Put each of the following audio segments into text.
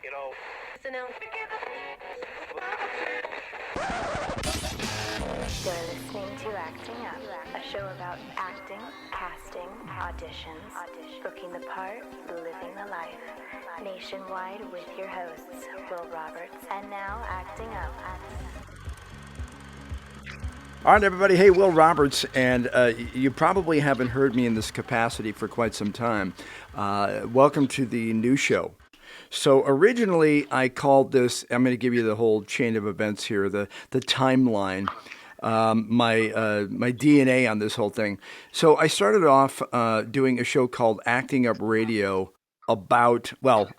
You know, You're listening to Acting Up, a show about acting, casting, auditions, booking the part, living the life. Nationwide with your hosts, Will Roberts, and now Acting Up. All right, everybody. Hey, Will Roberts, and you probably haven't heard me in this capacity for quite some time. Welcome to the new show. So originally, I called this. I'm going to give you the whole chain of events here, the timeline, my DNA on this whole thing. So I started off doing a show called Acting Up Radio about, well,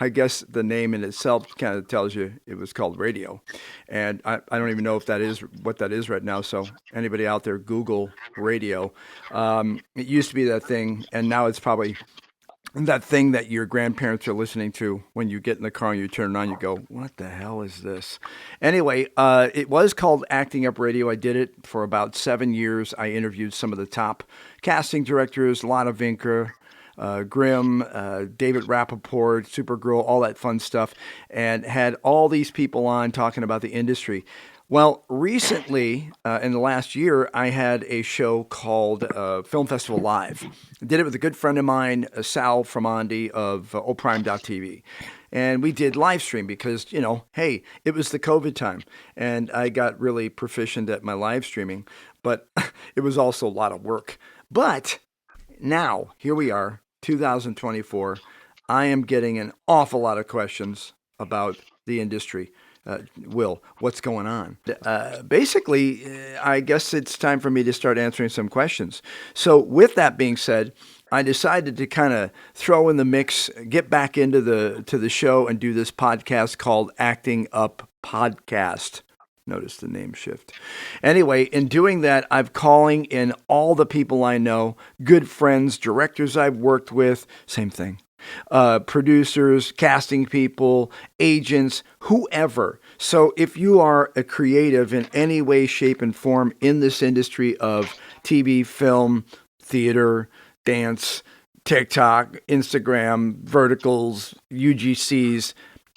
I guess the name in itself kind of tells you it was called radio. And I don't even know if that is what that is right now. So anybody out there, Google radio. It used to be that thing, and now it's probably that thing that your grandparents are listening to when you get in the car and you turn it on, you go, what the hell is this? Anyway, it was called Acting Up Radio. I did it for about 7 years. I interviewed some of the top casting directors, Lana Vinker, Grimm, David Rappaport, Supergirl, all that fun stuff, and had all these people on talking about the industry. Well, recently, in the last year, I had a show called Film Festival Live. I did it with a good friend of mine, Sal Framandi of oprime.tv. And we did live stream because, hey, it was the COVID time. And I got really proficient at my live streaming, but it was also a lot of work. But now, here we are, 2024. I am getting an awful lot of questions about the industry. Will, what's going on? Basically, I guess it's time for me to start answering some questions. So with that being said, I decided to kind of throw in the mix, get back into the show and do this podcast called Acting Up Podcast. Notice the name shift. Anyway, in doing that, I'm calling in all the people I know, good friends, directors I've worked with, same thing. Producers, casting people, agents, whoever. So if you are a creative in any way, shape, and form in this industry of TV, film, theater, dance, TikTok, Instagram, verticals, UGCs,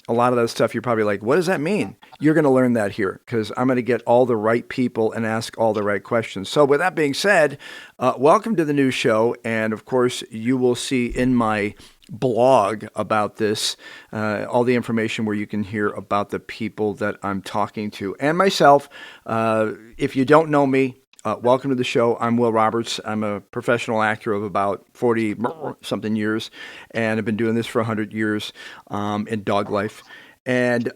a lot of that stuff, you're probably like, what does that mean? You're going to learn that here because I'm going to get all the right people and ask all the right questions. So with that being said, welcome to the new show. And of course, you will see in my blog about this, all the information where you can hear about the people that I'm talking to and myself. If you don't know me, welcome to the show. I'm Will Roberts. I'm a professional actor of about 40-something years, and I've been doing this for 100 years in dog life. And,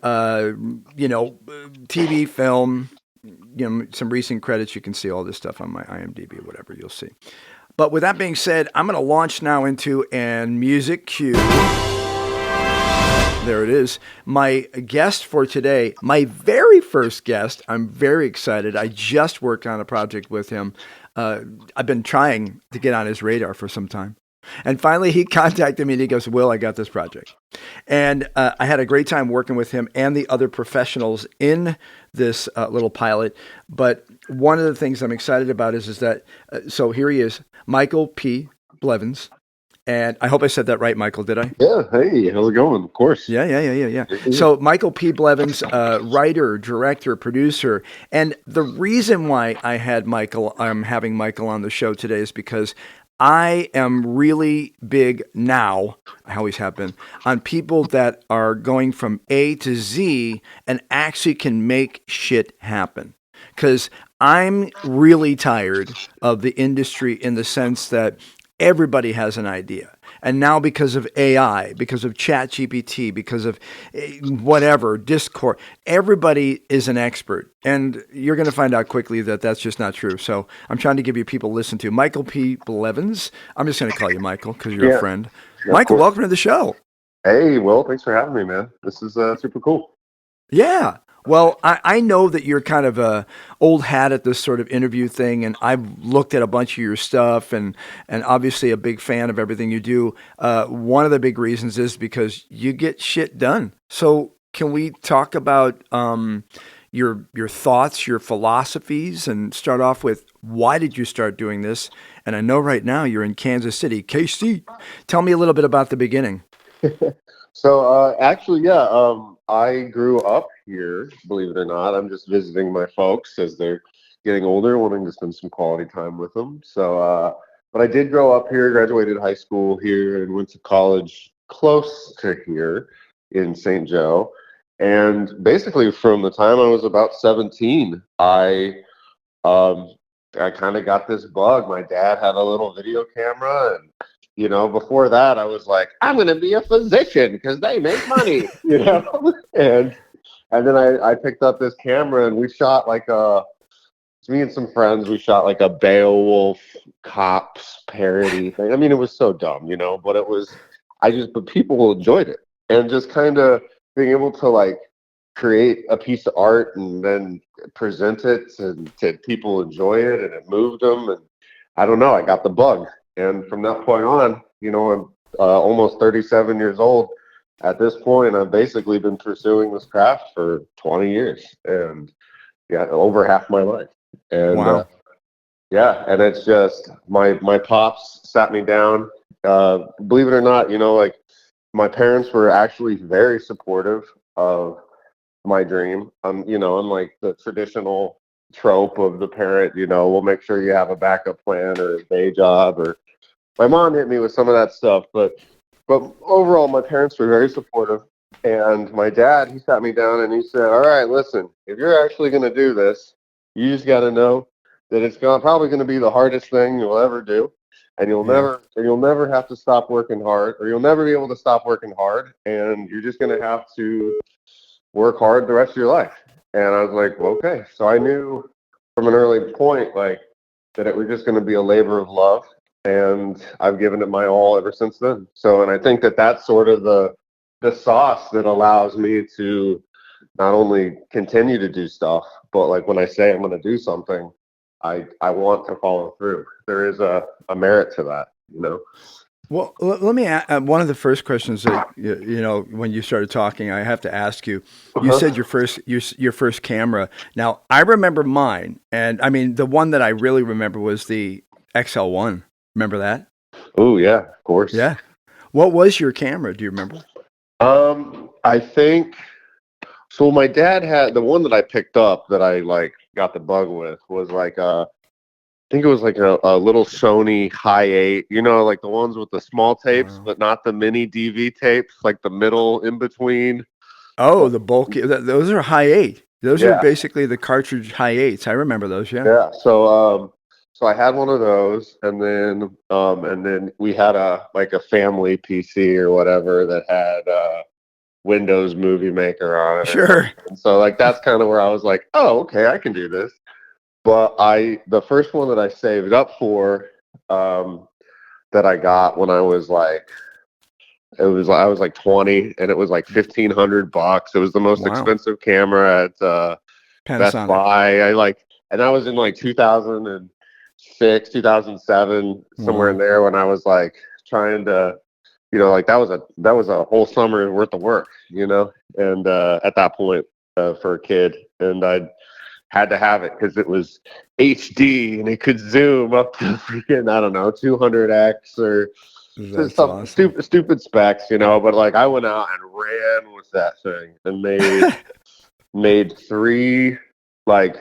TV, film, some recent credits. You can see all this stuff on my IMDb, whatever you'll see. But with that being said, I'm going to launch now into and music cue. There it is. My guest for today, my very first guest. I'm very excited. I just worked on a project with him. I've been trying to get on his radar for some time. And finally, he contacted me and he goes, Will, I got this project. And I had a great time working with him and the other professionals in this little pilot. But one of the things I'm excited about is that, so here he is, Michael P. Blevins. And I hope I said that right, Michael, did I? Yeah. Hey, how's it going? Of course. Yeah. So Michael P. Blevins, writer, director, producer. And the reason why I'm having Michael on the show today is because I am really big now, I always have been, on people that are going from A to Z and actually can make shit happen. Because I'm really tired of the industry in the sense that everybody has an idea. And now because of AI, because of ChatGPT, because of whatever, Discord, everybody is an expert. And you're going to find out quickly that that's just not true. So I'm trying to give you people to listen to. Michael P. Blevins. I'm just going to call you Michael because you're a friend. Yeah, Michael, welcome to the show. Hey, Will, thanks for having me, man. This is super cool. Yeah. Well, I know that you're kind of a old hat at this sort of interview thing, and I've looked at a bunch of your stuff, and obviously a big fan of everything you do. One of the big reasons is because you get shit done. So can we talk about your thoughts, your philosophies, and start off with why did you start doing this? And I know right now you're in Kansas City, KC. Tell me a little bit about the beginning. So actually, yeah, I grew up here, believe it or not. I'm just visiting my folks as they're getting older, wanting to spend some quality time with them. But I did grow up here, graduated high school here, and went to college close to here in St. Joe. And basically, from the time I was about 17, um, I kind of got this bug. My dad had a little video camera, and before that, I was like, I'm going to be a physician because they make money, and then I picked up this camera and we shot like it's me and some friends. We shot like a Beowulf cops parody thing. I mean, it was so dumb, but but people enjoyed it, and just kind of being able to like create a piece of art and then present it and to people enjoy it, and it moved them, and I don't know, I got the bug, and from that point on, I'm almost 37 years old. At this point, I've basically been pursuing this craft for 20 years, and yeah, over half my life. And Wow. yeah, and it's just my pops sat me down. Believe it or not, like my parents were actually very supportive of my dream. Unlike the traditional trope of the parent, we'll make sure you have a backup plan or a day job. Or my mom hit me with some of that stuff, but overall, my parents were very supportive. And my dad, he sat me down and he said, "All right, listen, if you're actually going to do this, you just got to know that probably going to be the hardest thing you'll ever do, and Yeah. you'll never have to stop working hard, or you'll never be able to stop working hard, and you're just going to have to work hard the rest of your life." And I was like, well, okay. So I knew from an early point, like, that it was just going to be a labor of love. And I've given it my all ever since then. So, and I think that that's sort of the sauce that allows me to not only continue to do stuff, but like when I say I'm going to do something, I want to follow through. There is a merit to that. Well, let me ask, one of the first questions that when you started talking, I have to ask you. You Uh-huh. said your first camera. Now, I remember mine, and I mean the one that I really remember was the XL1. Remember that? Oh yeah, of course. Yeah. What was your camera? Do you remember? I think so. My dad had the one that I picked up that I like got the bug with was like I think it was like a little Sony High 8, like the ones with the small tapes, Wow. but not the mini DV tapes, like the middle in between. Oh, But the bulky. Those are high eight. Those are yeah, basically the cartridge high eights. I remember those. Yeah. yeah. So I had one of those, and then we had a family PC or whatever that had Windows Movie Maker on it or Sure. something. So like that's kind of where I was like, oh, okay, I can do this. But the first one that I saved up for, that I got when I was like, I was like 20, and it was like $1,500. It was the most Wow. expensive camera at Best Panasonic. Buy. And I was in like 2006, 2007, somewhere in Wow. there when I was like trying to, like that was a whole summer worth of work, and at that point, for a kid, and I had to have it because it was HD and it could zoom up to freaking, I don't know, 200x or just That's some awesome. stupid specs, but like I went out and ran with that thing and made three like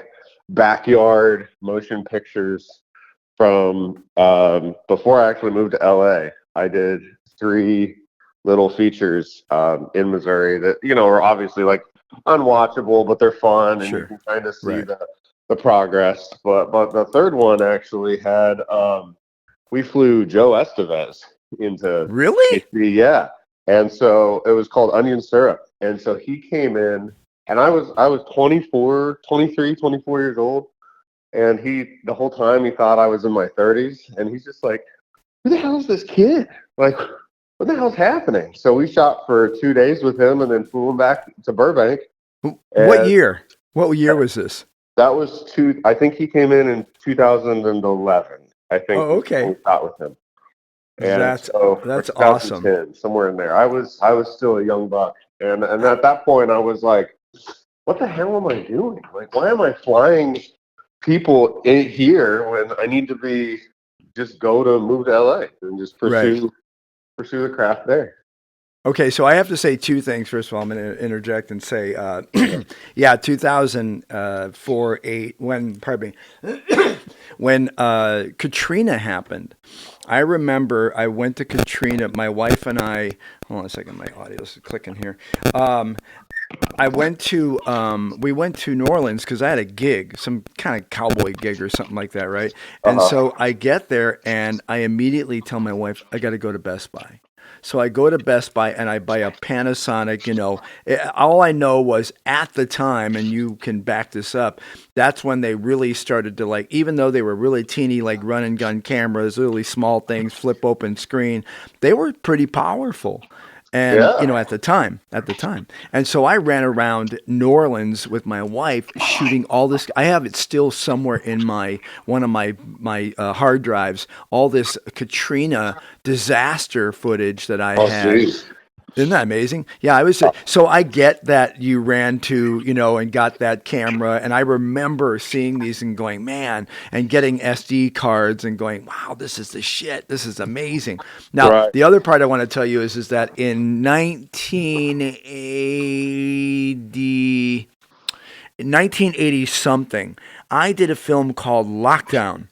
backyard motion pictures from before I actually moved to LA. I did three little features in Missouri that are obviously like unwatchable, but they're fun and you Sure. can kind of see Right. the progress. But the third one actually had we flew Joe Estevez into Really? HD, yeah. And so it was called Onion Syrup. And so he came in, and I was 24, 23, 24 years old, and he the whole time he thought I was in my 30s, and he's just like, who the hell is this kid? Like, what the hell's happening? So we shot for 2 days with him, and then flew him back to Burbank. What And year? What year was this? that was I think he came in 2011. I think Oh, was when okay. we shot with him. And That's so, or that's awesome. 2010, somewhere in there. I was still a young buck, and at that point, I was like, what the hell am I doing? Like, why am I flying people in here when I need to move to LA and just Right. pursue the craft there? Okay, so I have to say two things. First of all, I'm going to interject and say, yeah, 2004, 8, when, pardon me, when Katrina happened. I remember I went to Katrina. My wife and I, hold on a second, my audio's clicking here. We went to New Orleans because I had a gig, some kind of cowboy gig or something like that, right? And Uh-huh. so I get there and I immediately tell my wife, I got to go to Best Buy. So I go to Best Buy and I buy a Panasonic, all I know was at the time, and you can back this up, that's when they really started to like, even though they were really teeny, like run and gun cameras, really small things, flip open screen, they were pretty powerful. And, Yeah. at the time. And so I ran around New Orleans with my wife shooting all this. I have it still somewhere in one of my hard drives, all this Katrina disaster footage that I Oh, had. jeez. Isn't that amazing? Yeah, I was. So I get that you ran to, and got that camera, and I remember seeing these and going, man, and getting SD cards and going, wow, this is the shit. This is amazing. Now, Right. the other part I want to tell you is that in 1980 something, I did a film called Lockdown.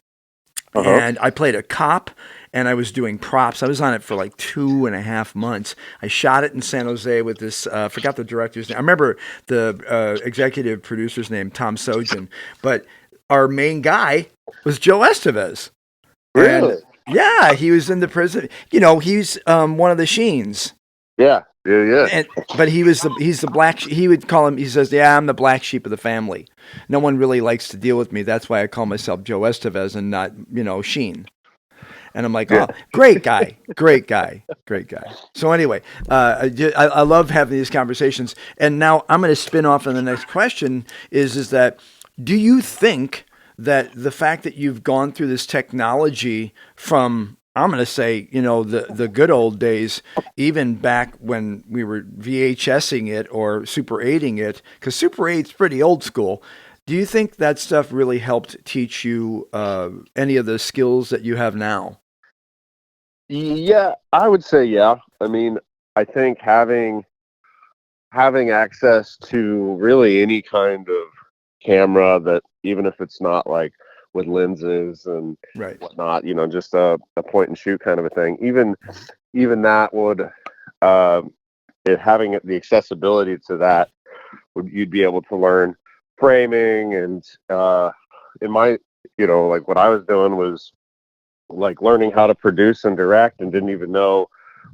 Uh-huh. And I played a cop and I was doing props. I was on it for like 2.5 months. I shot it in San Jose with this, I forgot the director's name. I remember the executive producer's name, Tom Sojin. But our main guy was Joe Estevez. And Really? yeah, he was in the prison. He's one of the Sheens. Yeah. Yeah. Yeah. But he's the black. He would call him. He says, "Yeah, I'm the black sheep of the family. No one really likes to deal with me. That's why I call myself Joe Estevez and not Sheen." And I'm like, Yeah. "Oh, great guy, great guy, great guy." So anyway, I love having these conversations. And now I'm going to spin off on the next question. Is that do you think that the fact that you've gone through this technology from, I'm going to say, the good old days, even back when we were VHSing it or Super 8ing it, because Super 8's pretty old school. Do you think that stuff really helped teach you any of the skills that you have now? Yeah, I would say yeah. I mean, I think having access to really any kind of camera that, even if it's not like with lenses and Right. whatnot, just a point and shoot kind of a thing. Even that would, having the accessibility to that, you'd be able to learn framing and in my, like what I was doing was like learning how to produce and direct, and didn't even know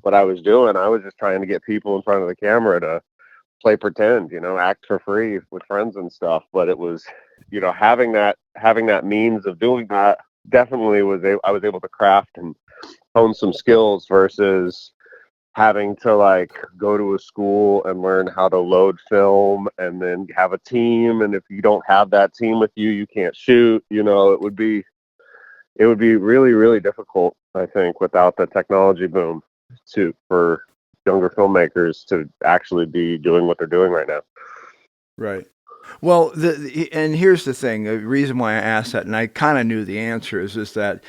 what I was doing. I was just trying to get people in front of the camera to play pretend, act for free with friends and stuff. But it was, having that means of doing that definitely I was able to craft and hone some skills versus having to like go to a school and learn how to load film and then have a team, and if you don't have that team with you, you can't shoot. It would be really, really difficult, I think, without the technology boom for younger filmmakers to actually be doing what they're doing right now. Right. Well, and here's the thing. The reason why I asked that, and I kind of knew the answer, is that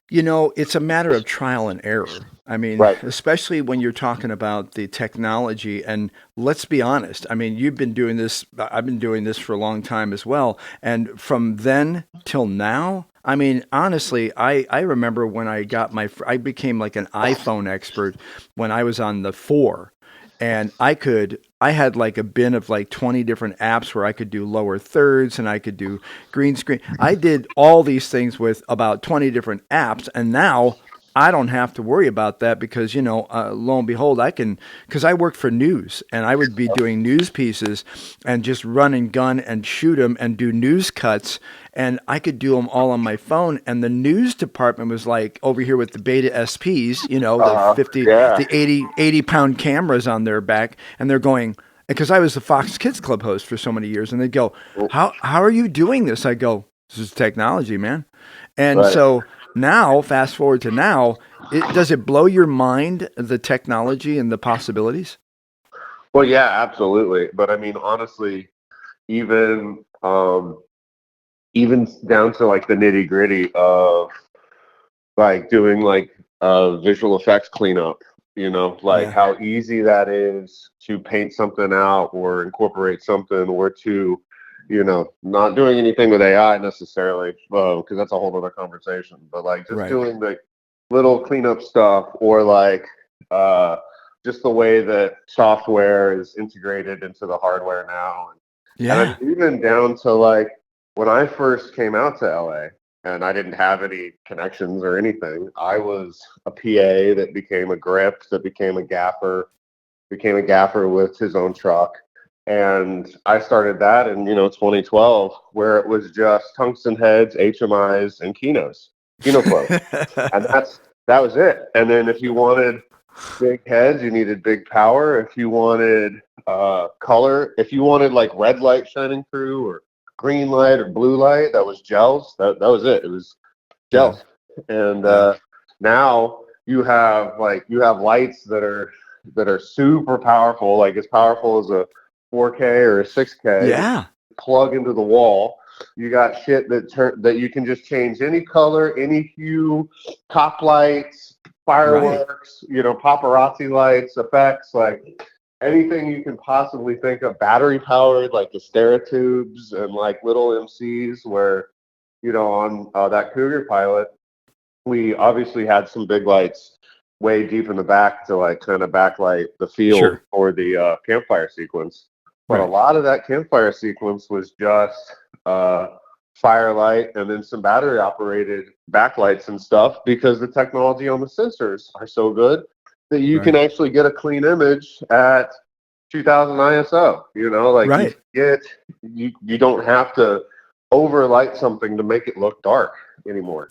it's a matter of trial and error. I mean, Right. especially when you're talking about the technology. And let's be honest. I mean, you've been doing this. I've been doing this for a long time as well. And from then till now, I mean, honestly, I remember when I became like an iPhone expert when I was on the 4. And I had like a bin of like 20 different apps where I could do lower thirds and I could do green screen. I did all these things with about 20 different apps. And now I don't have to worry about that because, lo and behold, because I worked for news and I would be doing news pieces and just run and gun and shoot them and do news cuts. And I could do them all on my phone. And the news department was like over here with the Beta SPs, the 50, Yeah. the 80 pound cameras on their back. And they're going, because I was the Fox Kids Club host for so many years. And they'd go, how are you doing this? I go, this is technology, man. And Right. so now, fast forward to now, does it blow your mind, the technology and the possibilities? Well, yeah, absolutely. But I mean, honestly, even even down to like the nitty gritty of like doing like visual effects cleanup like Yeah. how easy that is to paint something out or incorporate something or to, not doing anything with AI necessarily, because that's a whole other conversation, but like just Right. doing like little cleanup stuff or like uh, just the way that software is integrated into the hardware now. And I Yeah. mean, even down to like when I first came out to LA and I didn't have any connections or anything, I was a PA that became a grip, that became a gaffer with his own truck. And I started that in, 2012, where it was just tungsten heads, HMIs, and Kino flows. And that was it. And then if you wanted big heads, you needed big power. If you wanted color, if you wanted like red light shining through or green light or blue light, that was gels. That was it. It was Yeah. gels. And Yeah. now you have lights that are super powerful, like as powerful as a 4K or a 6K. Yeah. Plug into the wall. You got shit that you can just change any color, any hue, cop lights, Right. fireworks, paparazzi lights, effects, like anything you can possibly think of. Battery powered, like the Stereotubes and like little MCs. Where on that Cougar pilot, we obviously had some big lights way deep in the back to like kind of backlight the field Sure. or the campfire sequence. But a Right. lot of that campfire sequence was just uh, firelight and then some battery operated backlights and stuff, because the technology on the sensors are so good that you can Right. actually get a clean image at 2000 ISO. Like Right. you don't have to overlight something to make it look dark anymore.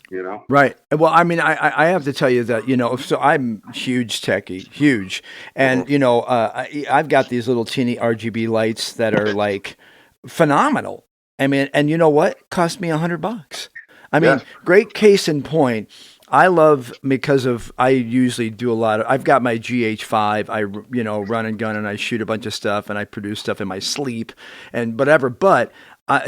Right. Well, I mean, I have to tell you that, so I'm huge techie, huge. And, Mhm. I've got these little teeny RGB lights that are like phenomenal. I mean, and you know what? Cost me $100. I Yeah. mean, great case in point. I love because of I usually do a lot of I've got my GH5. I run and gun and I shoot a bunch of stuff and I produce stuff in my sleep and whatever. But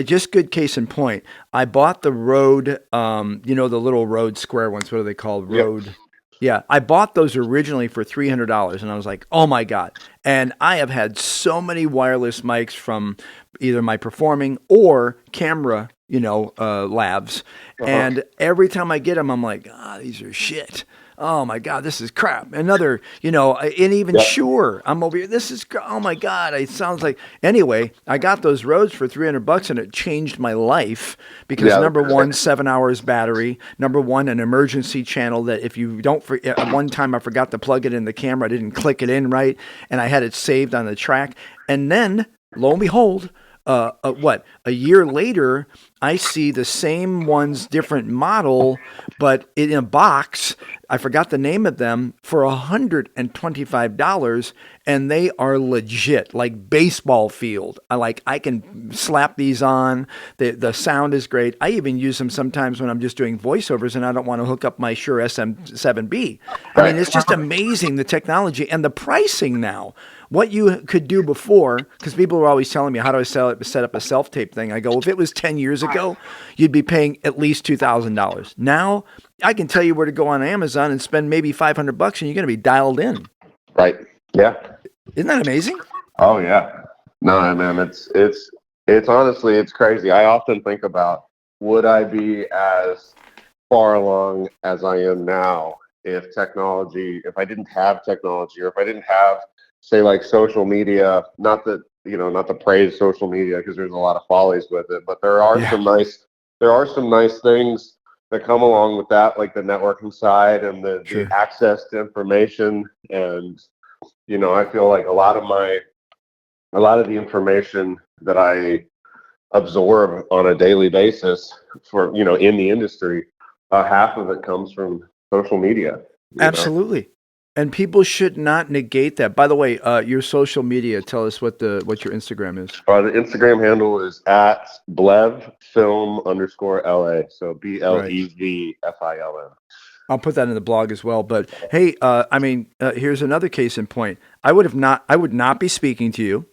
just good case in point. I bought the Rode, the little Rode square ones. What are they called? Yep. Rode. Yeah, I bought those originally for $300, and I was like, "Oh my god!" And I have had so many wireless mics from either my performing or camera, labs, Uh-huh. and every time I get them, I'm like, "Ah, these are shit." Oh my God, this is crap. Another, and even Yep. Shure, I'm over here. Oh my God, it sounds like. Anyway, I got those Rodes for $300 and it changed my life because Yeah. number one, 7 hours battery. Number one, an emergency channel that if you don't, at one time I forgot to plug it in the camera, I didn't click it in right, and I had it saved on the track. And then, lo and behold, a year later, I see the same ones, different model, but in a box. I forgot the name of them for $125, and they are legit, like baseball field. I can slap these on. The sound is great. I even use them sometimes when I'm just doing voiceovers and I don't want to hook up my Shure SM7B. I mean, Right. it's just amazing the technology and the pricing now. What you could do before, because people are always telling me, how do I set up a self tape thing? I go, if it was 10 years ago, you'd be paying at least $2,000. Now, I can tell you where to go on Amazon and spend maybe $500 and you're going to be dialed in. Right. Yeah. Isn't that amazing? Oh yeah. No, man, it's honestly it's crazy. I often think about, would I be as far along as I am now if I didn't have technology, or if I didn't have, say, like social media. Not to praise social media, because there's a lot of follies with it, but Yeah, there are some nice things that come along with that, like the networking side and the sure. access to information. And I feel like a lot of the information that I absorb on a daily basis for in the industry, half of it comes from social media. You know, Absolutely. And people should not negate that. By the way, your social media, tell us what your Instagram is. the Instagram handle is at blevfilm_LA. So Right. BLEVFILM. I'll put that in the blog as well. But hey, here's another case in point. I would not be speaking to you.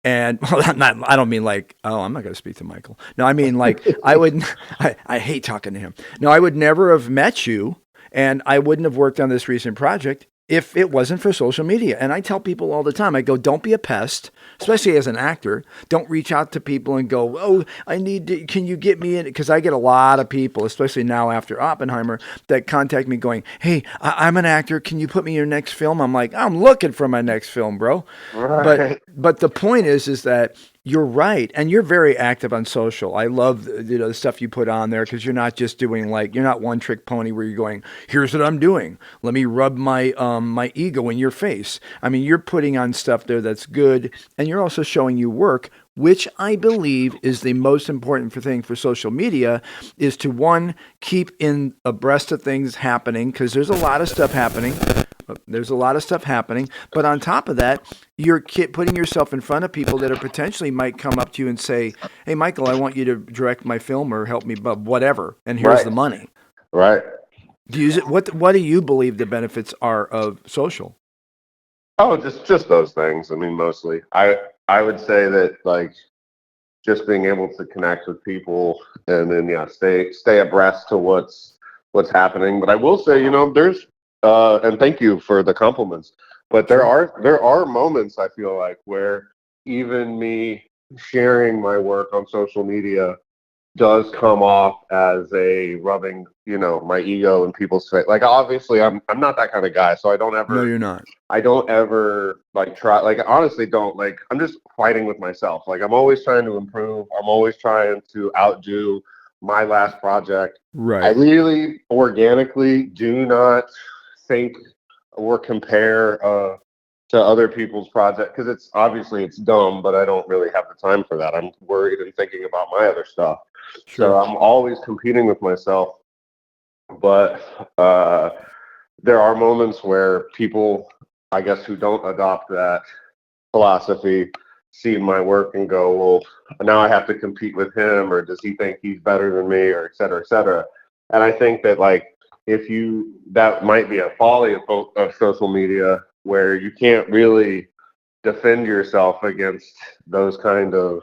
And well, I don't mean like, oh, I'm not going to speak to Michael. No, I mean like, I hate talking to him. No, I would never have met you and I wouldn't have worked on this recent project if it wasn't for social media. And I tell people all the time, I go, don't be a pest, especially as an actor. Don't reach out to people and go, oh, can you get me in? Because I get a lot of people, especially now after Oppenheimer, that contact me going, hey, I'm an actor. Can you put me in your next film? I'm like, I'm looking for my next film, bro. Right. But the point is that you're right, and you're very active on social. I love the stuff you put on there because you're not just doing you're not one trick pony where you're going, here's what I'm doing. Let me rub my my ego in your face. I mean, you're putting on stuff there that's good, and you're also showing you work, which I believe is the most important thing for social media, is to one, keep in abreast of things happening because there's a lot of stuff happening. There's a lot of stuff happening, but on top of that, you're putting yourself in front of people that are potentially might come up to you and say, "Hey, Michael, I want you to direct my film or help me, but whatever, and here's the money." Right. Do you, what do you believe the benefits are of social? Oh, just those things. I mean, mostly. I would say that like just being able to connect with people and then stay abreast to what's happening. But I will say, there's and thank you for the compliments. But Sure. there are moments I feel like where even me sharing my work on social media does come off as a rubbing, my ego in people's face. Like obviously I'm not that kind of guy, so No, you're not. I don't ever like try, like I honestly don't, like I'm just fighting with myself. Like I'm always trying to improve. I'm always trying to outdo my last project. I Right. really organically do not think or compare to other people's project because it's dumb, but I don't really have the time for that. I'm worried and thinking about my other stuff. So Sure. I'm always competing with myself. But there are moments where people, I guess, who don't adopt that philosophy see my work and go, well, now I have to compete with him, or does he think he's better than me, or et cetera, et cetera. And I think that, like, that might be a folly of social media where you can't really defend yourself against those kind of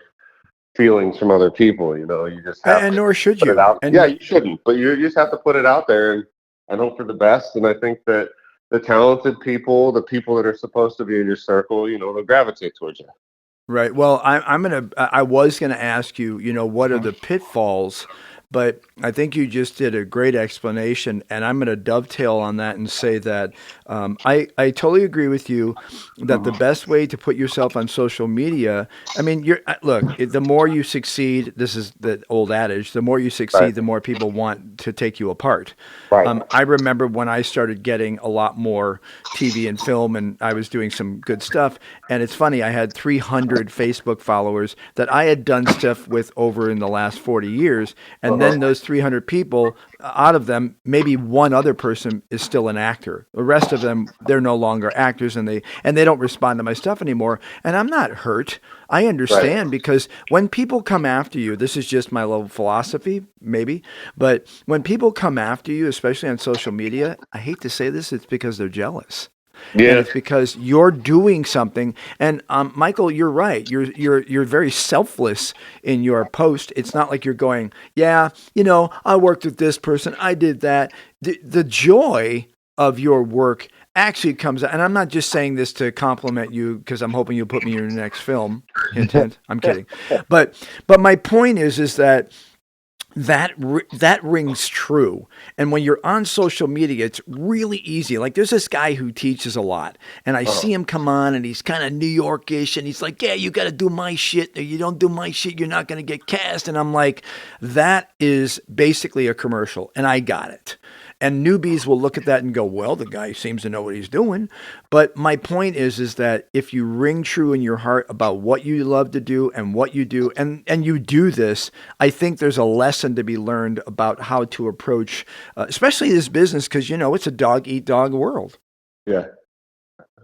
feelings from other people. You just have And to nor should put it you. out. Yeah, And you shouldn't, but you just have to put it out there and hope for the best. And I think that the talented people, the people that are supposed to be in your circle, they'll gravitate towards you. right. Well, I was gonna ask you, what are the pitfalls, but I think you just did a great explanation, and I'm gonna dovetail on that and say that I totally agree with you that the best way to put yourself on social media, I mean, look, the more you succeed, this is the old adage, the more you Right. succeed, the more people want to take you apart. Right. I remember when I started getting a lot more TV and film, and I was doing some good stuff. And it's funny, I had 300 Facebook followers that I had done stuff with over in the last 40 years. And then Uh-huh. those 300 people, out of them, maybe one other person is still an actor. The rest of them, they're no longer actors, and they don't respond to my stuff anymore. And I'm not hurt. I Right. understand because when people come after you, this is just my little philosophy, maybe, but when people come after you, especially on social media, I hate to say this, it's because they're jealous. And Yeah. it's because you're doing something. And Michael, you're right. You're very selfless in your post. It's not like you're going, yeah, I worked with this person, I did that. The joy of your work actually comes out. And I'm not just saying this to compliment you because I'm hoping you'll put me in your next film. Hint, hint. I'm kidding. But my point is that that rings true. And when you're on social media, it's really easy. Like there's this guy who teaches a lot, and I Uh-huh. see him come on, and he's kind of New Yorkish, and he's like, "Yeah, you got to do my shit. Or you don't do my shit, you're not going to get cast." And I'm like, that is basically a commercial, and I got it. And newbies will look at that and go, "Well, the guy seems to know what he's doing." But my point is that if you ring true in your heart about what you love to do and what you do, and you do this, I think there's a lesson to be learned about how to approach, especially this business, because it's a dog eat dog world. Yeah.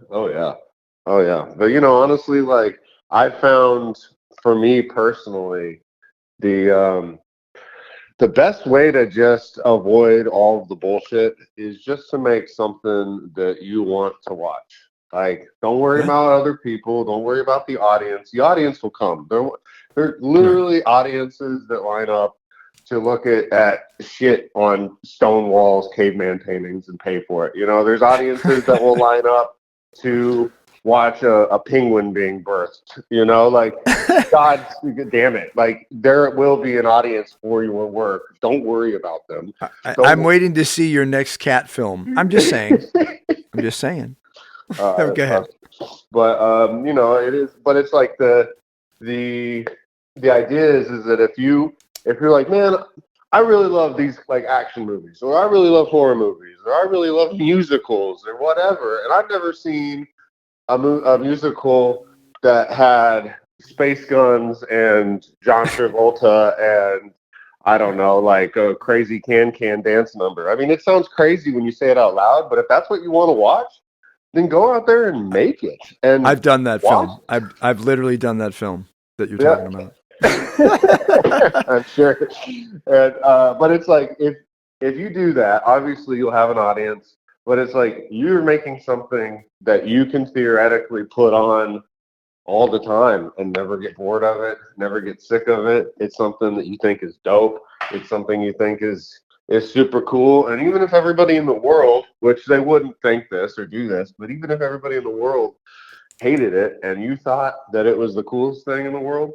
Oh yeah. Oh yeah. But honestly, like I found for me personally, the the best way to just avoid all of the bullshit is just to make something that you want to watch. Like, don't worry Yeah. about other people. Don't worry about the audience. The audience will come. There are Right. literally audiences that line up to look at shit on stone walls, caveman paintings, and pay for it. You know, there's audiences that will line up to watch a penguin being birthed. You know, like God damn it, like there will be an audience for your work. Don't worry about them. I'm waiting to see your next cat film. I'm just saying. I'm just saying. Go ahead. But you know, it is. But it's like the the idea is that if you're like, man, I really love these like action movies, or I really love horror movies, or I really love musicals, or whatever, and I've never seen a musical that had space guns and John Travolta and I don't know, like a crazy can dance number. I mean, it sounds crazy when you say it out loud, but if that's what you want to watch, then go out there and make it. And I've done that film. I've literally done that film that you're talking about. I'm sure. And but it's like if you do that, obviously you'll have an audience. But it's like you're making something that you can theoretically put on all the time and never get bored of it, never get sick of it. It's something that you think is dope. It's something you think is super cool. And even if everybody in the world, which they wouldn't think this or do this, but even if everybody in the world hated it and you thought that it was the coolest thing in the world,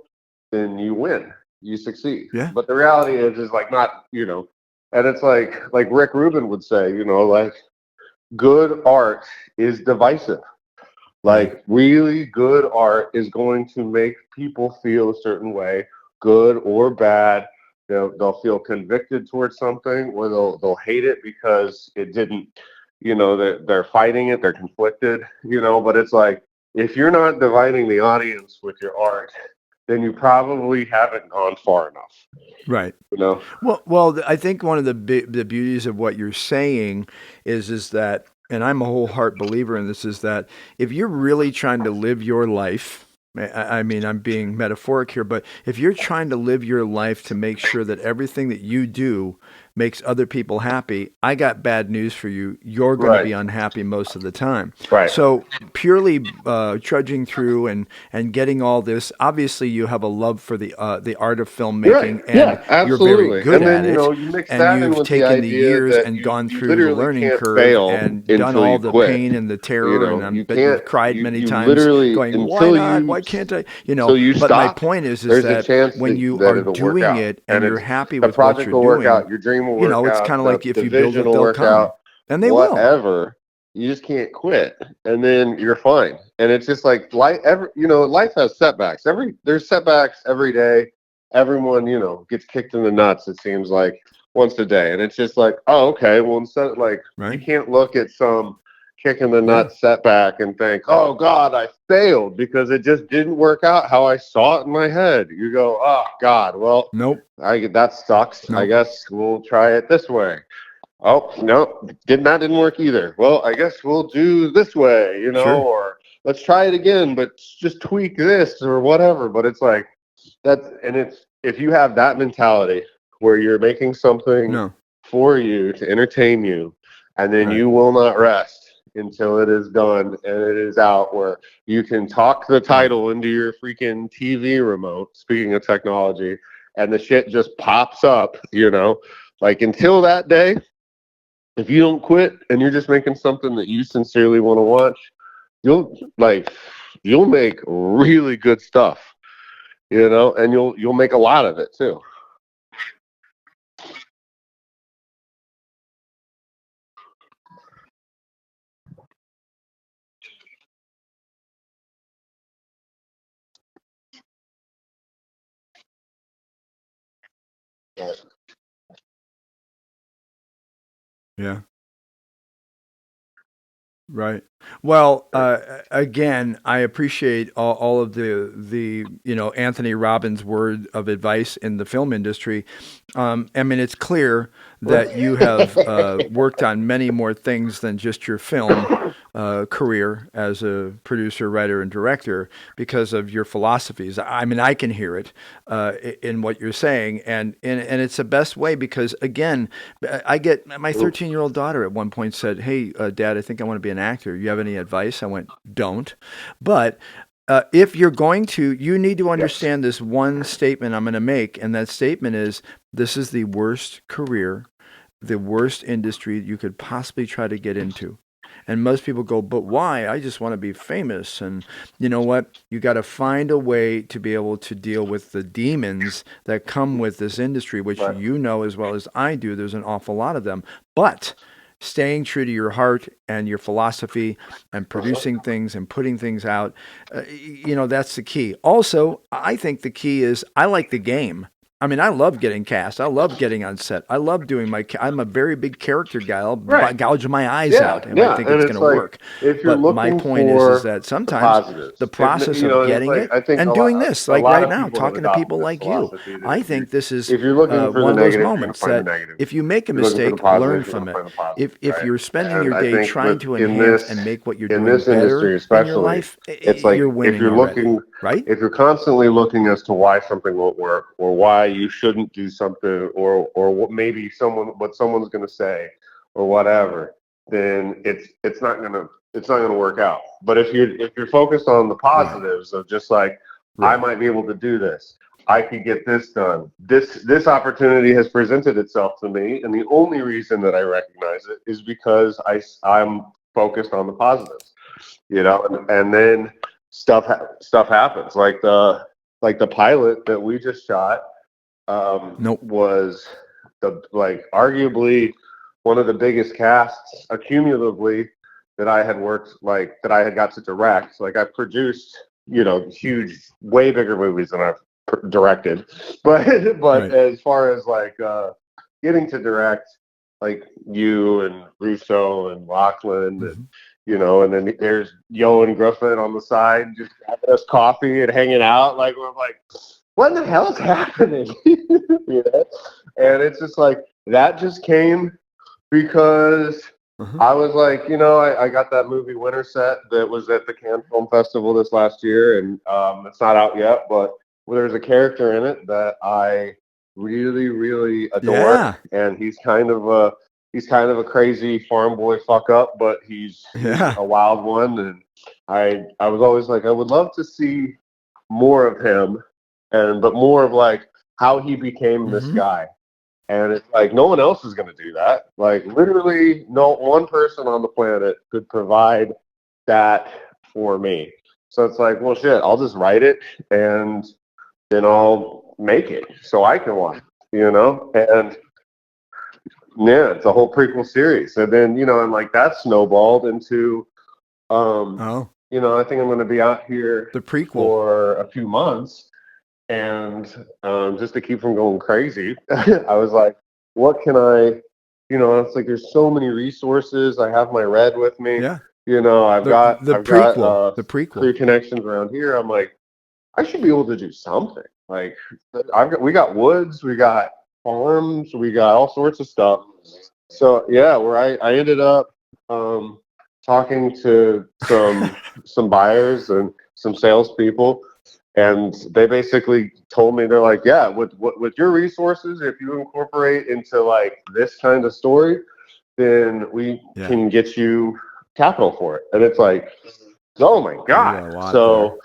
then you win. You succeed. Yeah. But the reality is like not, you know, and it's like Rick Rubin would say, you know, like good art is divisive. Like really good art is going to make people feel a certain way, good or bad. They'll feel convicted towards something, or they'll hate it because it didn't, you know, they're fighting it, they're conflicted, you know. But it's like if you're not dividing the audience with your art, then you probably haven't gone far enough. Right. You know. Well, I think one of the beauties of what you're saying is that, and I'm a whole heart believer in this, is that if you're really trying to live your life, I mean, I'm being metaphoric here, but if you're trying to live your life to make sure that everything that you do makes other people happy, I got bad news for you. You're going to be unhappy most of the time. Right. So purely trudging through and getting all this, obviously you have a love for the art of filmmaking, and you're very good at it. And you've taken the years and gone through the learning curve and done all the pain and the terror, and I bet you've cried many times going, why not? Why can't I? You know, but my point is that when you are doing it and you're happy with what you're doing, your dream will work out. You know, it's kind of like if you build it, they'll come. Out, and they whatever. You just can't quit, and then you're fine. And it's just like life. Life has setbacks. There's setbacks every day. Everyone, you know, gets kicked in the nuts. It seems like once a day, and it's just like, oh, okay. Well, instead, you can't look at some kick in the nuts setback and think, oh God, I failed because it just didn't work out how I saw it in my head. You go, oh God, well, nope, that sucks. Nope. I guess we'll try it this way. Oh no, that didn't work either. Well, I guess we'll do this way, you know, or let's try it again, but just tweak this or whatever. But it's like it's if you have that mentality where you're making something for you to entertain you, and then you will not rest until it is done and it is out, where you can talk the title into your freaking TV remote, speaking of technology, and the shit just pops up, you know. Like until that day, if you don't quit and you're just making something that you sincerely want to watch, you'll make really good stuff, you know, and you'll make a lot of it too. Yeah. Right. Well, again, I appreciate all of the Anthony Robbins' word of advice in the film industry. I mean, it's clear that you have worked on many more things than just your film career as a producer, writer, and director because of your philosophies. I mean, I can hear it in what you're saying, and it's the best way because, again, I get my 13-year-old daughter at one point said, "Hey, Dad, I think I want to be an actor. You have any advice?" I went, "Don't." But if you're going to, you need to understand this one statement I'm going to make, and that statement is: this is the worst career, the worst industry you could possibly try to get into. And most people go, but why? I just want to be famous. And you know what? You got to find a way to be able to deal with the demons that come with this industry, which Right. you know as well as I do. There's an awful lot of them. But staying true to your heart and your philosophy and producing things and putting things out, that's the key. Also, I think the key is I like the game. I mean, I love getting cast. I love getting on set. I love doing I'm a very big character guy. I'll Right. gouge my eyes Yeah, out if I yeah, think and it's going it's to like work. if you're But my looking point is for that the sometimes the positives, process of and it's getting like it I think and doing this, a like lot right of now, people have talking to adopted people this like you, philosophy that I think this is if you're looking for one the of those negative, you're gonna moments find the that negative. if you make a If you're looking for the mistake, learn positive, you're from gonna it. find the positive, If right? you're spending your And I day think trying with to in enhance this and make what you're in doing this industry better in your especially, life, it's like you're if winning you're already, looking right? if you're constantly looking as to why something won't work or why you shouldn't do something or what maybe what someone's going to say or whatever, then it's not gonna work out. But if you're focused on the Right. positives of just like I Right. might be able to do this, I could get this done. This opportunity has presented itself to me, and the only reason that I recognize it is because I'm focused on the positives, and then stuff happens like the pilot that we just shot Nope. was the like arguably one of the biggest casts accumulatively that I had that I had got to direct. Like I've produced, huge, way bigger movies than I've directed, but Right. as far as like getting to direct, like you and Russo and Lachlan and Mhm. and then there's Yo and Griffin on the side just having us coffee and hanging out. Like we're like, what the hell is happening? And it's just like that just came because Uh-huh. I was like, I got that movie Winter Set that was at the Cannes Film Festival this last year, and it's not out yet, but there's a character in it that I really, really adore, Yeah. and he's kind of a crazy farm boy fuck up, but he's Yeah. a wild one, and I was always like, I would love to see more of him, but more of like how he became this Hmm. guy. And it's like no one else is going to do that. Like literally, no one person on the planet could provide that for me. So it's like, well, shit, I'll just write it and then I'll make it so I can watch, And yeah, it's a whole prequel series, and then and like that snowballed into, um, Oh, I think I'm going to be out here the prequel. for a few months, and just to keep from going crazy, I was like, what can it's like there's so many resources. I have my red with me. Yeah. The I've got prequel. The prequel. three connections around here. I'm like, I should be able to do something. Like we got woods, we got farms, we got all sorts of stuff. So yeah, where I ended up um, talking to some buyers and some salespeople, and they basically told me they're like, yeah, with your resources, if you incorporate into like this kind of story, then we Yeah. can get you capital for it. And it's like, oh my You god. got a lot there.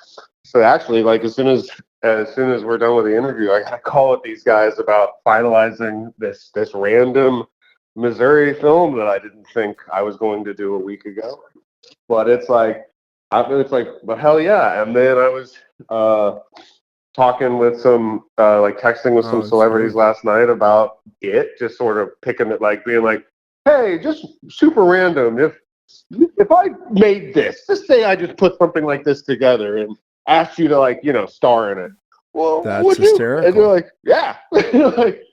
So actually, like as soon as we're done with the interview, I got a call with these guys about finalizing this random Missouri film that I didn't think I was going to do a week ago. But but hell yeah. And then I was uh, talking with like texting with some Oh, that's celebrities good. last night about it, just sort of picking it, like being like, hey, just super random. If I made this, just say I just put something like this together and asked you to like, star in it. Well, That's would you? And they're hysterical. like, yeah. Like,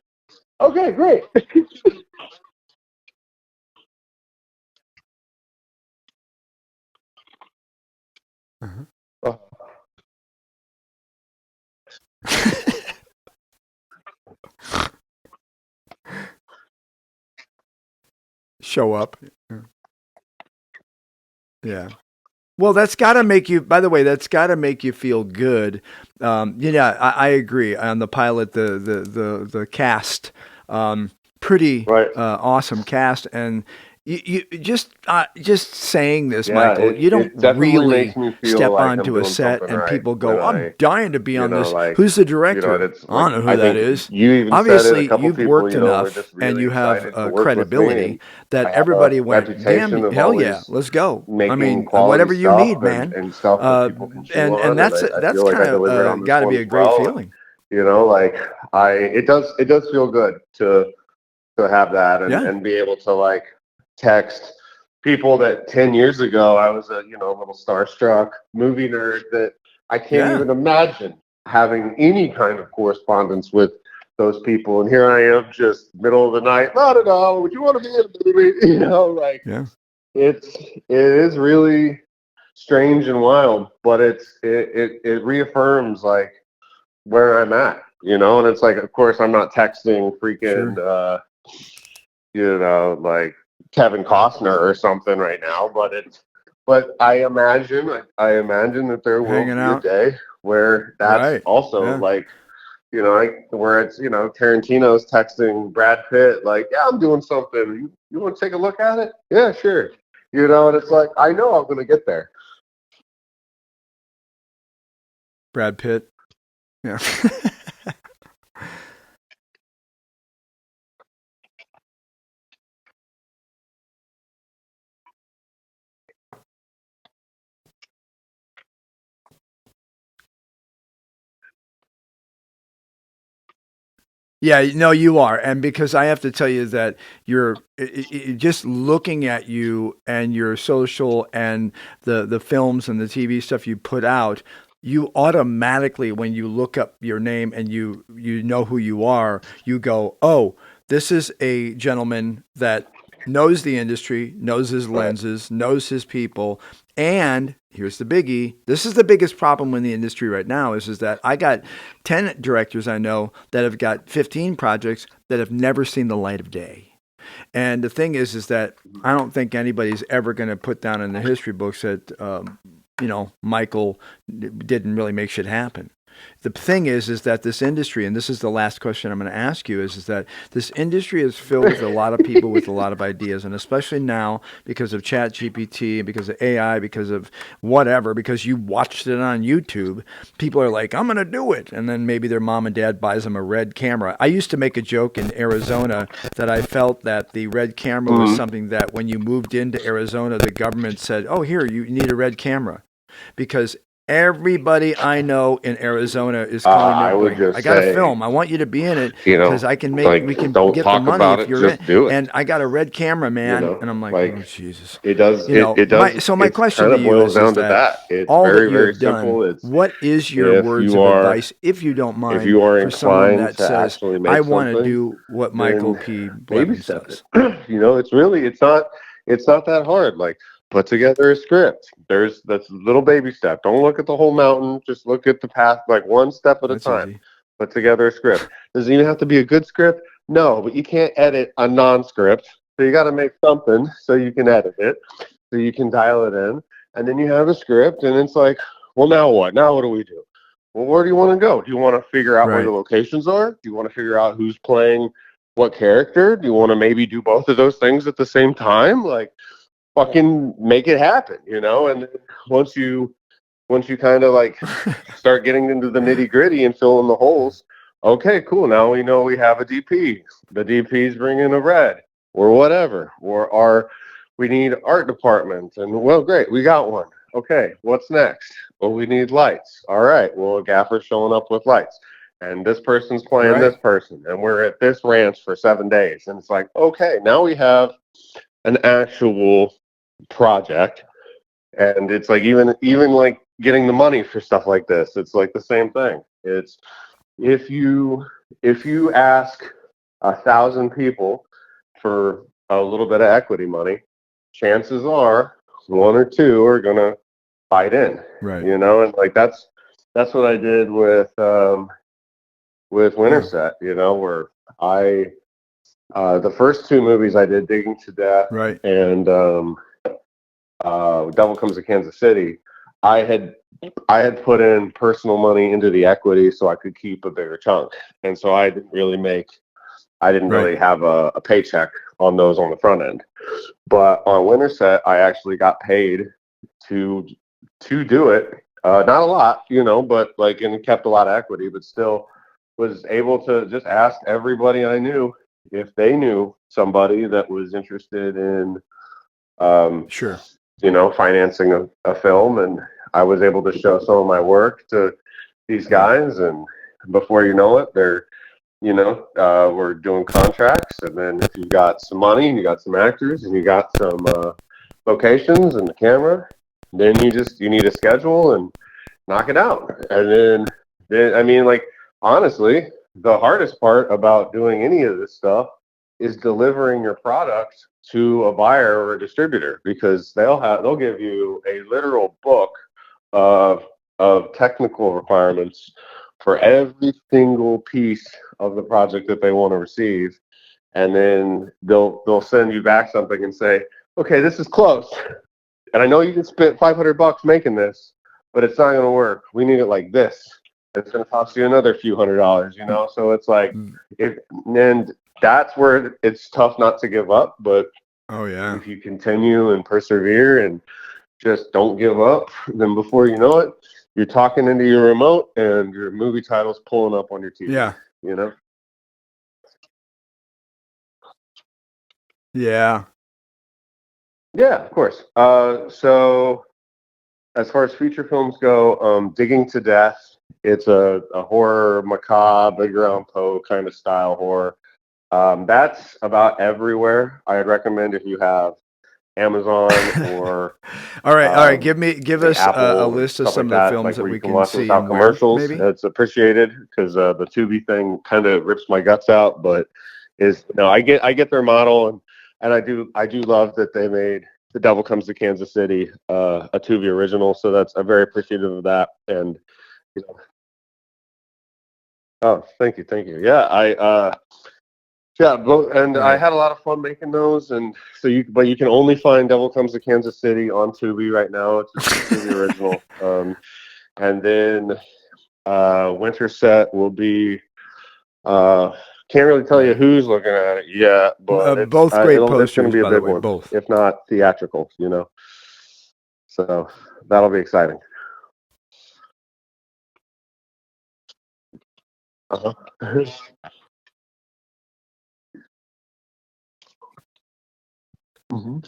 okay, great. Uh-huh. Show up. Yeah. Well, that's got to make you. By the way, that's got to make you feel good. Yeah, I agree. On the pilot, the cast, pretty Right. awesome cast, and you just saying this, Yeah, Michael, you don't it definitely really makes me feel step like I'm onto a doing set something and right people when go, "I'm I, dying to be you on know, this. like, Who's the and director?" it's I like, don't know who I that think is. you even said it, a Obviously, couple you've people, worked you know, were enough just and really you have excited to work with me, credibility and that I have a everybody went, reputation "Damn, of hell yeah, always let's go." I making mean, quality whatever you stuff need, man. and stuff that people can chew And on, and I that's feel like kind I delivered of on this got to one be as a great well, and feeling. you know, like it does feel good to have that Yeah, and be able to like text people that 10 years ago I was a, you know, little starstruck movie nerd that I can't yeah. even imagine having any kind of correspondence with those people. And here I am just middle of the night, not at all. Would you want to be in a movie? You know, like Yeah. it is really strange and wild, but it reaffirms like where I'm at, you know, and it's like, of course, I'm not texting freaking, Sure. you know, like Kevin Costner or something right now, but I imagine that there will Hanging be a out. day where that's Right. also Yeah. like, you know, where it's, you know, Tarantino's texting Brad Pitt, like, yeah, I'm doing something. You want to take a look at it? Yeah, sure. You know, and it's like, I know I'm going to get there. Brad Pitt. Yeah. Yeah, no, you are. And because I have to tell you that you're just looking at you and your social and the films and the TV stuff you put out, you automatically, when you look up your name and you know who you are, you go, "Oh, this is a gentleman that knows the industry, knows his Right. lenses, knows his people." And here's the biggie. This is the biggest problem in the industry right now is that I got 10 directors I know that have got 15 projects that have never seen the light of day. And the thing is that I don't think anybody's ever going to put down in the history books that, Michael didn't really make shit happen. The thing is that this industry, and this is the last question I'm going to ask you, is that this industry is filled with a lot of people with a lot of ideas, and especially now because of Chat GPT, because of AI, because of whatever, because you watched it on YouTube, people are like, I'm going to do it. And then maybe their mom and dad buys them a red camera. I used to make a joke in Arizona that I felt that the red camera was Mhm. something that when you moved into Arizona, the government said, oh, here, you need a red camera because everybody I know in Arizona is calling me I up would going, I just got a say, film. I want you to be in it you because know, I can make, we like, can don't get the talk money about if it, you're in. just do it. And I got a red camera, You man. know, And I'm like, like oh, Jesus. it does, So my it's question kind to of you boils is down to that that. It's all that very, you very have done, simple. It's what is your if words you of are, advice, if you don't if mind, you are for someone inclined that to says, actually I make want to something, do what Michael then P. baby Blevins step it. does? You know, it's not that hard. Like, put together a script. That's a little baby step. Don't look at the whole mountain. Just look at the path, like one step at a That's time. easy. Put together a script. Does it even have to be a good script? No, but you can't edit a non-script. So you got to make something so you can edit it, so you can dial it in, and then you have a script, and it's like, well, now what? Now what do we do? Well, where do you want to go? Do you want to figure out where the Right. locations are? Do you want to figure out who's playing what character? Do you want to maybe do both of those things at the same time? Like, fucking make it happen, you know? And then once you once you kind of like start getting into the nitty gritty and fill in the holes, okay, cool. Now we know we have a DP. The DP's bringing a red or whatever, or we need art department. And well, great, we got one. Okay, what's next? Well, we need lights. All right, well, a gaffer's showing up with lights. And this person's playing this Right. person, and we're at this ranch for 7 days. And it's like, okay, now we have an actual project, and it's like even like getting the money for stuff like this, it's like the same thing. It's if you if you ask 1,000 people for a little bit of equity money, chances are one or two are gonna bite in, Right. you know. And like that's what I did with Yeah. Winterset, you know, where I the first two movies I did, Digging to Death Right. and Devil Comes to Kansas City, I had I had put in personal money into the equity so I could keep a bigger chunk, and so I didn't Right. really have a paycheck on those on the front end. But on Winterset, I actually got paid to do it. Not a lot, but like, and kept a lot of equity, but still was able to just ask everybody I knew if they knew somebody that was interested in, um, Sure. financing a film. And I was able to show some of my work to these guys. And before you know it, we're doing contracts. And then if you got some money and you got some actors and you got some locations and the camera, then you need a schedule and knock it out. And then I mean, like, honestly, the hardest part about doing any of this stuff is delivering your product to a buyer or a distributor, because they'll give you a literal book of technical requirements for every single piece of the project that they want to receive, and then they'll send you back something and say, okay, this is close, and I know you can spend $500 making this, but it's not going to work. We need it like this. It's going to cost you another few $100s, So it's like, and that's where it's tough not to give up. But Oh yeah. if you continue and persevere and just don't give up, then before you know it, you're talking into your remote and your movie title's pulling up on your TV. Yeah. You know? Yeah. Yeah, of course. So as far as feature films go, Digging to Death, it's a horror, macabre, Edgar Allan Poe kind of style horror. That's about everywhere. I'd recommend if you have Amazon or All right. Give like us Apple a and list of stuff some like of the that, films like that where you we can can watch see without and where, commercials. maybe. It's appreciated because the Tubi thing kind of rips my guts out, but I get their model, and I do love that they made The Devil Comes to Kansas City a Tubi original, so I'm very appreciative of that. And oh, thank you, yeah, and I Right. had a lot of fun making those. And so but you can only find Devil Comes to Kansas City on Tubi right now. It's just a Tubi original. And then Winterset will be. Can't really tell you Right. who's looking at it yet, but Both great it's going to posters, be a by the big way. one, Both. if not theatrical. So that'll be exciting. Uh-huh. Mhm.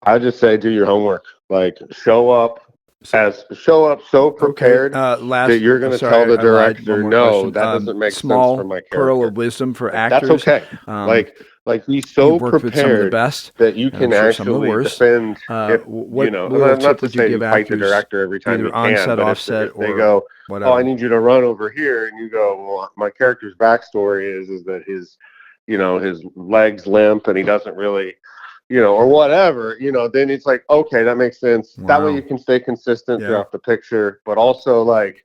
I just say do your homework. Like show up so Okay. prepared that you're going to tell Sorry, the I lied. One director, more no, question. that doesn't make sense for Small my pearl of character. wisdom for Like, that's actors. okay. Um, Like be so you've worked with some of the prepared best, that you and I'm can sure some of the actually worst. defend if What little and not tip to would you say give you fight the actors, director every time you either can, onset, but offset, if they or go, oh, I whatever? need you to run over here, and you go, well, my character's backstory is that his legs limp and he doesn't really, or whatever, then it's like, okay, that makes sense. That way you Wow. can stay consistent Yeah. throughout the picture, but also, like,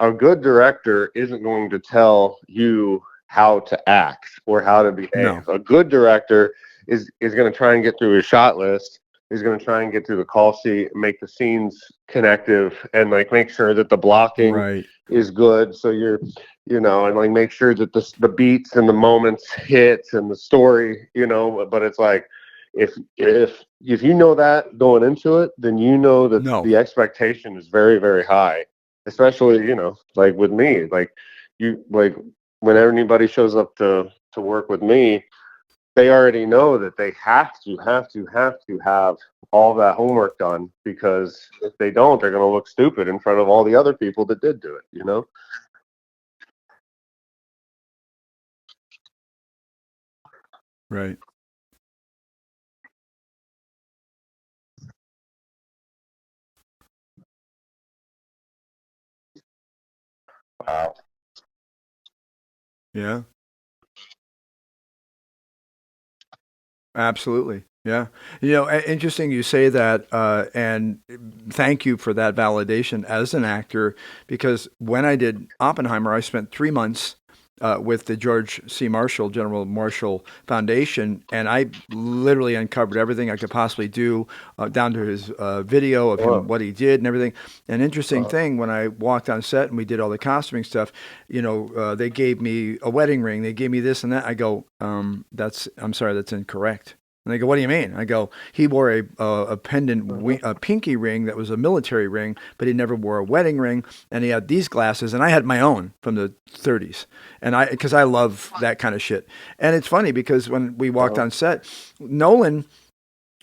a good director isn't going to tell you how to act or how to No. behave. A good director is going to try and get through his shot list. He's going to try and get through the call sheet, make the scenes connective, and like make sure that the blocking Right. is good. So and like make sure that the beats and the moments hit and the story. But it's like, if you know that going into it, then you know that No. the expectation is very, very high, especially, like with me, like whenever anybody shows up to work with me, they already know that they have all that homework done, because if they don't, they're going to look stupid in front of all the other people that did do it. Right. Wow. Yeah. Absolutely. Yeah. Interesting you say that, and thank you for that validation as an actor, because when I did Oppenheimer, I spent 3 months with the George C. Marshall, General Marshall Foundation, and I literally uncovered everything I could possibly do, down to his video of him, what he did and everything. An interesting thing, when I walked on set and we did all the costuming stuff, they gave me a wedding ring, they gave me this and that. I go, I'm sorry, that's incorrect. And they go, what do you mean? I go, he wore a pendant, a pinky ring that was a military ring, but he never wore a wedding ring. And he had these glasses, and I had my own from the 30s. And because I love that kind of shit. And it's funny because when we walked on set, Nolan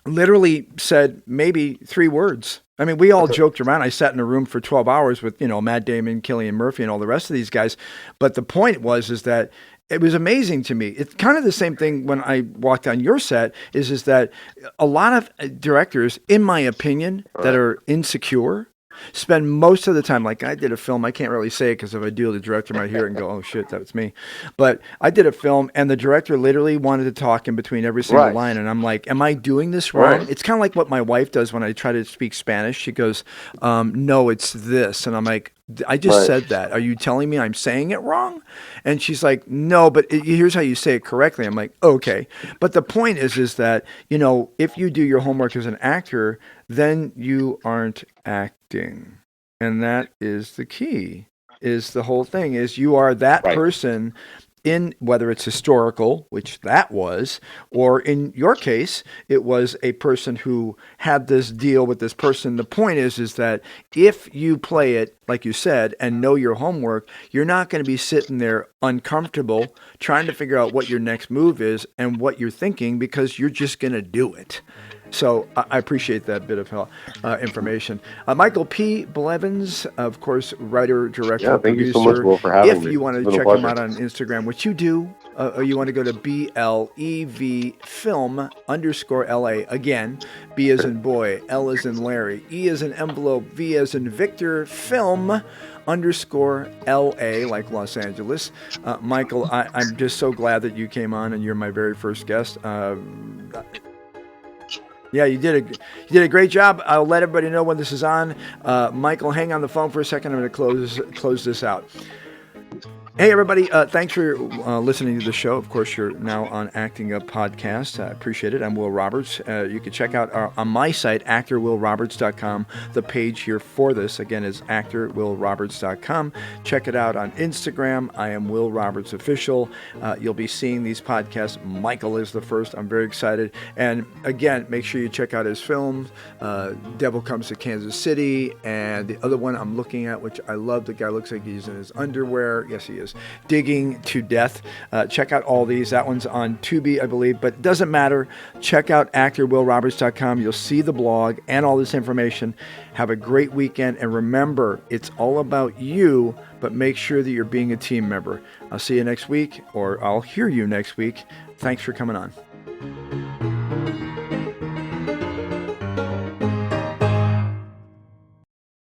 literally said maybe 3 words. I mean, we all joked around. I sat in a room for 12 hours with, Matt Damon, Cillian Murphy, and all the rest of these guys. But the point is that it was amazing to me. It's kind of the same thing when I walked on your set, is that a lot of directors, in my opinion, that are insecure, spend most of the time, like I did a film, I can't really say it because if I do, the director might hear it and go, oh shit, that was me. But I did a film and the director literally wanted to talk in between every single line. And I'm like, am I doing this wrong? It's kind of like what my wife does when I try to speak Spanish. She goes, no, it's this. And I'm like, I just said that. Are you telling me I'm saying it wrong? And she's like, no, but here's how you say it correctly. I'm like, okay. But the point is that, if you do your homework as an actor, then you aren't acting. And that is the key, is the whole thing, is you are that person in, whether it's historical, which that was, or in your case, it was a person who had this deal with this person. The point is that if you play it, like you said, and know your homework, you're not going to be sitting there uncomfortable trying to figure out what your next move is and what you're thinking, because you're just going to do it. So I appreciate that bit of information. Michael P. Blevins, of course, writer, director, thank producer. you so much, Will, for having me. If you want to check him out on Instagram, which you do, or you want to go to BLEV film _LA. Again, B as in boy, L as in Larry, E as in envelope, V as in Victor, film _LA, like Los Angeles. Michael, I'm just so glad that you came on and you're my very first guest. Yeah, you did a great job. I'll let everybody know when this is on. Michael, hang on the phone for a second. I'm going to close this out. Hey, everybody. Thanks for listening to the show. Of course, you're now on Acting Up Podcast. I appreciate it. I'm Will Roberts. You can check out on my site, actorwillroberts.com. The page here for this, again, is actorwillroberts.com. Check it out on Instagram. I am Will Roberts Official. You'll be seeing these podcasts. Michael is the first. I'm very excited. And again, make sure you check out his films, Devil Comes to Kansas City, and the other one I'm looking at, which I love. The guy looks like he's in his underwear. Yes, he is. Digging to Death. Check out all these. That one's on Tubi, I believe, but it doesn't matter. Check out actorwillroberts.com. You'll see the blog and all this information. Have a great weekend, and remember, it's all about you, but make sure that you're being a team member. I'll see you next week, or I'll hear you next week. Thanks for coming on.